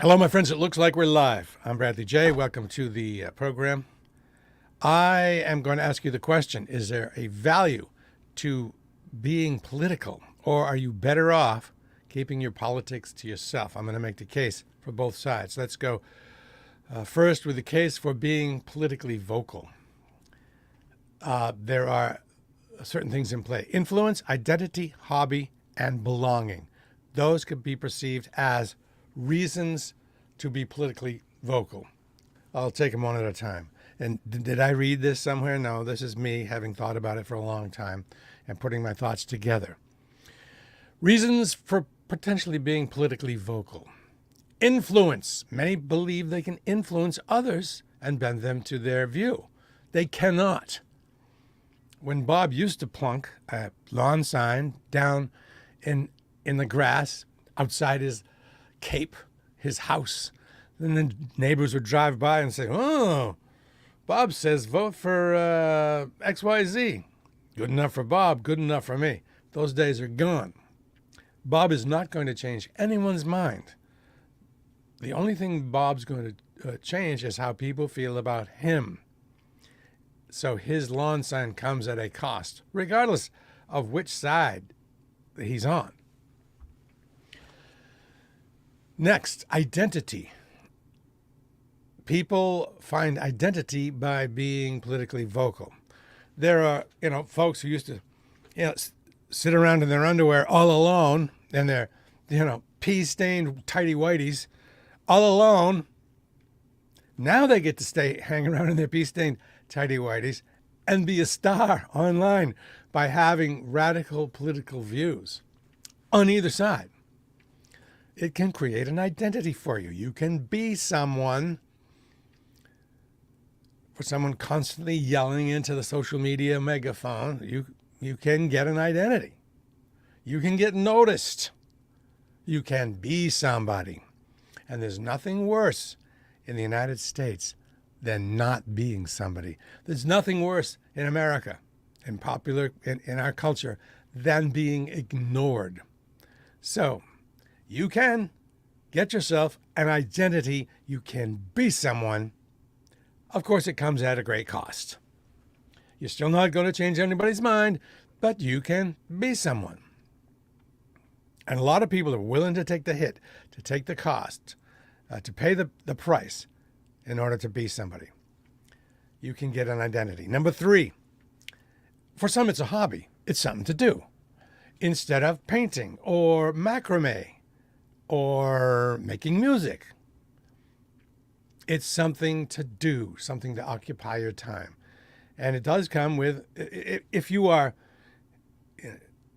Hello, my friends. It looks like we're live. I'm Bradley J. Welcome to the program. I am going to ask you the question: is there a value to being political, or are you better off keeping your politics to yourself? I'm going to make the case for both sides. Let's go first with the case for being politically vocal. There are certain things in play: influence, identity, hobby, and belonging. Those could be perceived as reasons to be politically vocal. I'll take them one at a time. And did I read this somewhere? No, this is me having thought about it for a long time and putting my thoughts together. Reasons for potentially being politically vocal. Influence. Many believe they can influence others and bend them to their view. They cannot. When Bob used to plunk a lawn sign down in the grass outside his cape, his house, and then neighbors would drive by and say, "Oh, Bob says vote for XYZ. Good enough for Bob, good enough for me." Those days are gone. Bob is not going to change anyone's mind. The only thing Bob's going to change is how people feel about him. So his lawn sign comes at a cost, regardless of which side he's on. Next, identity. People find identity by being politically vocal. There are, folks who used to, sit around in their underwear all alone and their, pea-stained tighty whities all alone. Now they get to hang around in their pea-stained tighty whities and be a star online by having radical political views on either side. It can create an identity for you. You can be someone. For someone constantly yelling into the social media megaphone, you can get an identity. You can get noticed. You can be somebody. And there's nothing worse in the United States than not being somebody. There's nothing worse in America, in our culture, than being ignored. So, you can get yourself an identity. You can be someone. Of course, it comes at a great cost. You're still not going to change anybody's mind, but you can be someone. And a lot of people are willing to take the hit, to take the cost, to pay the price in order to be somebody. You can get an identity. Number 3, for some it's a hobby. It's something to do. Instead of painting or macrame or making music, it's something to do, something to occupy your time. And it does come with, if you are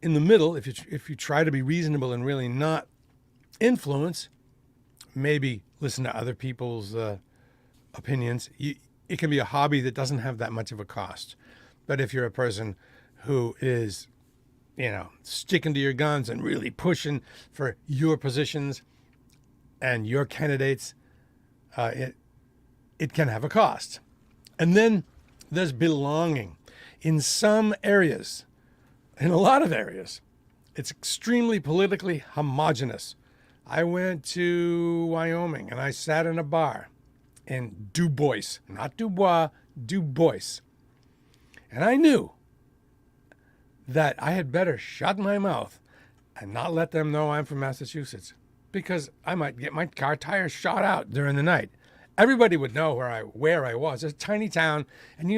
in the middle, if you try to be reasonable and really not influence, maybe listen to other people's opinions, it can be a hobby that doesn't have that much of a cost. But if you're a person who is, sticking to your guns and really pushing for your positions and your candidates, it can have a cost. And then there's belonging. In some areas, in a lot of areas, it's extremely politically homogenous. I went to Wyoming and I sat in a bar in Du Bois, not Dubois, Du Bois. And I knew that I had better shut my mouth and not let them know I'm from Massachusetts, because I might get my car tires shot out during the night. Everybody would know where I was. It's a tiny town, and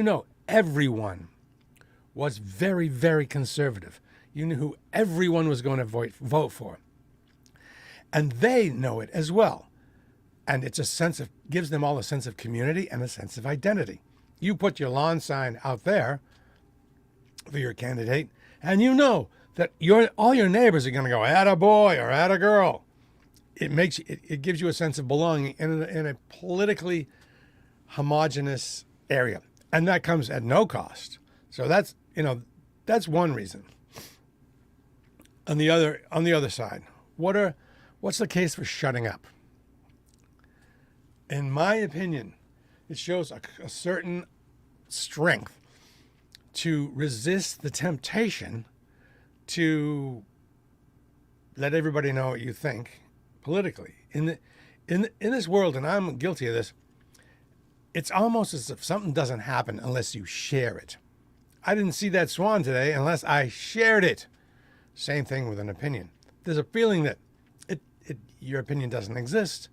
everyone was very, very conservative. You knew who everyone was going to vote for. And they know it as well. And it's gives them all a sense of community and a sense of identity. You put your lawn sign out there for your candidate, and you know that all your neighbors are going to go, "Atta boy" or "Atta girl." It gives you a sense of belonging in a politically homogenous area, and that comes at no cost. So that's one reason. On the other side, what's the case for shutting up? In my opinion, it shows a certain strength to resist the temptation to let everybody know what you think politically. In this world, and I'm guilty of this, it's almost as if something doesn't happen unless you share it. I didn't see that swan today unless I shared it. Same thing with an opinion. There's a feeling that your opinion doesn't exist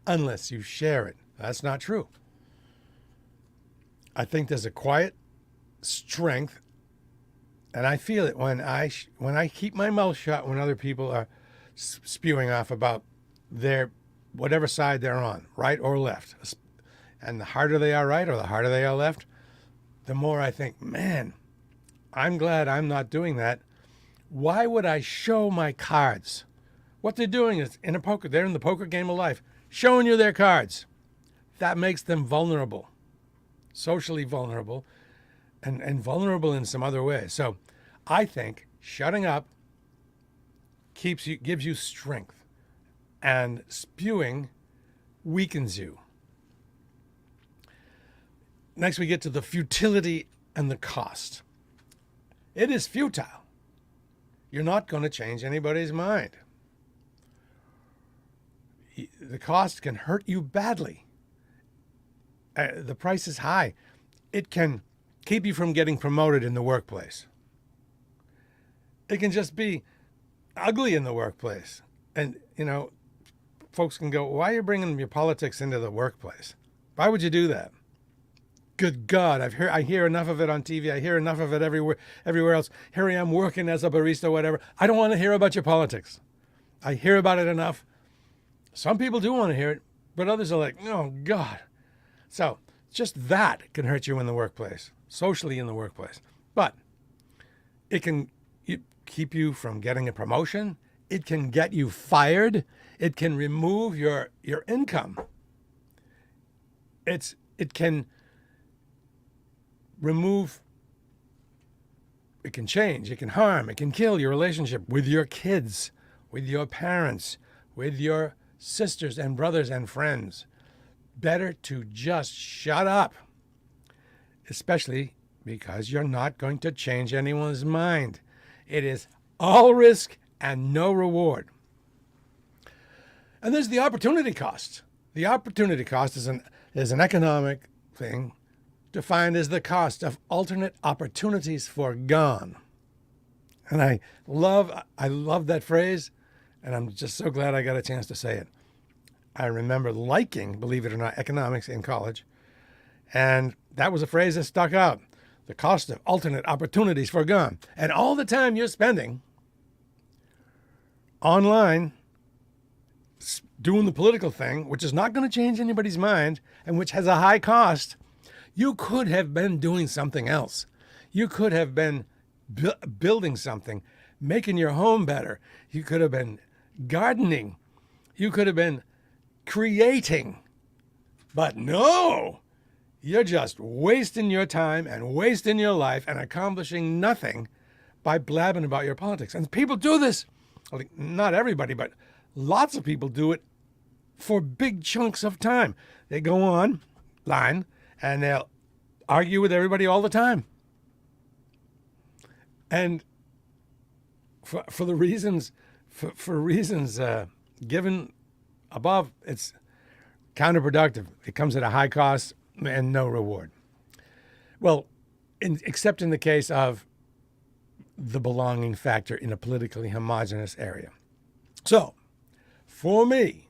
unless you share it. That's not true. I think there's a quiet strength, and I feel it when I keep my mouth shut when other people are spewing off about their whatever side they're on, right or left. And the harder they are right or the harder they are left, the more I think, man, I'm glad I'm not doing that. Why would I show my cards? What they're doing is they're in the poker game of life, showing you their cards. That makes them vulnerable, socially vulnerable, and vulnerable in some other ways. So I think shutting up gives you strength, and spewing weakens you. Next, we get to the futility and the cost. It is futile. You're not going to change anybody's mind. The cost can hurt you badly. The price is high. It can keep you from getting promoted in the workplace. It can just be ugly in the workplace. And, folks can go, why are you bringing your politics into the workplace? Why would you do that? Good God, I hear enough of it on TV. I hear enough of it everywhere else. Here I am working as a barista, whatever. I don't want to hear about your politics. I hear about it enough. Some people do want to hear it, but others are like, oh, God. So just that can hurt you in the workplace, socially in the workplace. But it can keep you from getting a promotion. It can get you fired. It can remove your income. It can remove, it can change, it can harm, it can kill your relationship with your kids, with your parents, with your sisters and brothers and friends. Better to just shut up, especially because you're not going to change anyone's mind. It is all risk and no reward. And there's the opportunity cost. The opportunity cost is an economic thing defined as the cost of alternate opportunities forgone. And I love that phrase, and I'm just so glad I got a chance to say it. I remember liking, believe it or not, economics in college, and that was a phrase that stuck out. The cost of alternate opportunities forgone. And all the time you're spending online doing the political thing, which is not going to change anybody's mind and which has a high cost, you could have been doing something else. You could have been building something, making your home better. You could have been gardening. You could have been creating. But no, you're just wasting your time and wasting your life and accomplishing nothing by blabbing about your politics. And people do this. Not everybody, but lots of people do it for big chunks of time. They go online and they'll argue with everybody all the time. And for the reasons given above, it's counterproductive. It comes at a high cost and no reward. Well, except in the case of the belonging factor in a politically homogenous area. So, for me,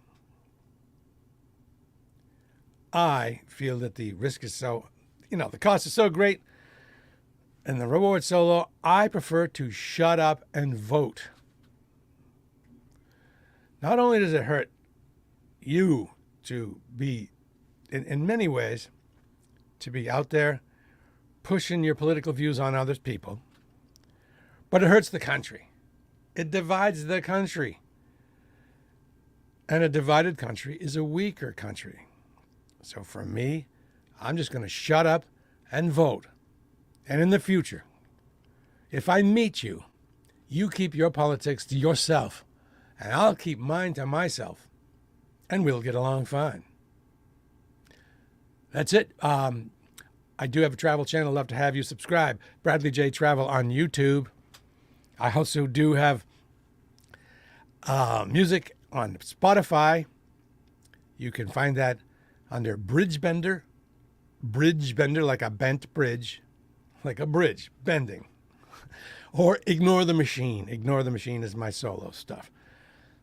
I feel that the risk is the cost is so great and the reward so low, I prefer to shut up and vote. Not only does it hurt you to be, in many ways, to be out there pushing your political views on other people, but it hurts the country. It divides the country. And a divided country is a weaker country. So for me, I'm just going to shut up and vote. And in the future, if I meet you, you keep your politics to yourself, and I'll keep mine to myself, and we'll get along fine. That's it. I do have a travel channel. Love to have you subscribe. Bradley J. Travel on YouTube. I also do have music on Spotify. You can find that under Bridge Bender like a bent bridge, like a bridge bending, or Ignore the Machine. Ignore the Machine is my solo stuff.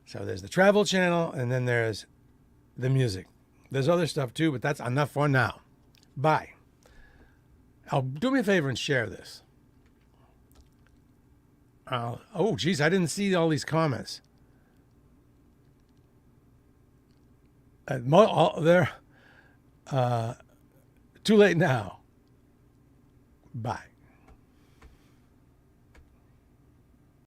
So there's the travel channel, and then there's the music. There's other stuff too, but that's enough for now. Bye. Do me a favor and share this. Oh, geez, I didn't see all these comments. They're too late now. Bye.